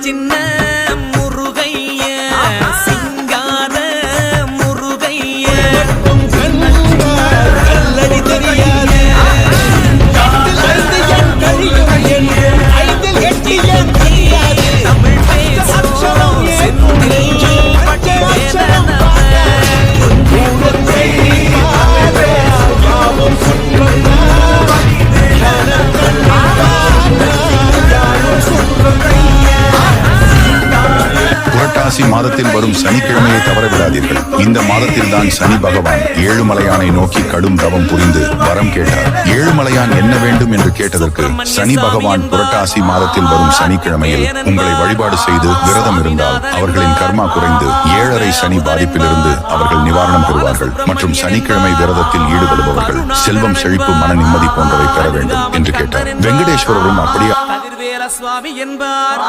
சின்ன முருகைய சிங்கார முருகைய கல்லடி தெரியாது தமிழ் பேசும் செந்தமிழ் புரட்டாசி மாதத்தில் வரும் சனிக்கிழமையை தவறவிடாதீர்கள். இந்த மாதத்தில் தான் சனி பகவான் ஏழுமலையானை நோக்கி கடும் தவம் புரிந்து வரம் கேட்டார். ஏழுமலையான் என்ன வேண்டும் என்று கேட்டதற்கு சனி பகவான் புரட்டாசி மாதத்தில் வரும் சனிக்கிழமையில் உங்களை வழிபாடு செய்து விரதம் இருந்தால் அவர்களின் கர்மா குறைந்து 7.5 சனி பாதிப்பிலிருந்து அவர்கள் நிவாரணம் பெறுவார்கள். மற்றும் சனிக்கிழமை விரதத்தில் ஈடுபடுபவர்கள் செல்வம், செழிப்பு, மன நிம்மதி போன்றவை பெற வேண்டும் என்று கேட்டார். வெங்கடேஸ்வரரும் அப்படியே சுவாமி என்பார்.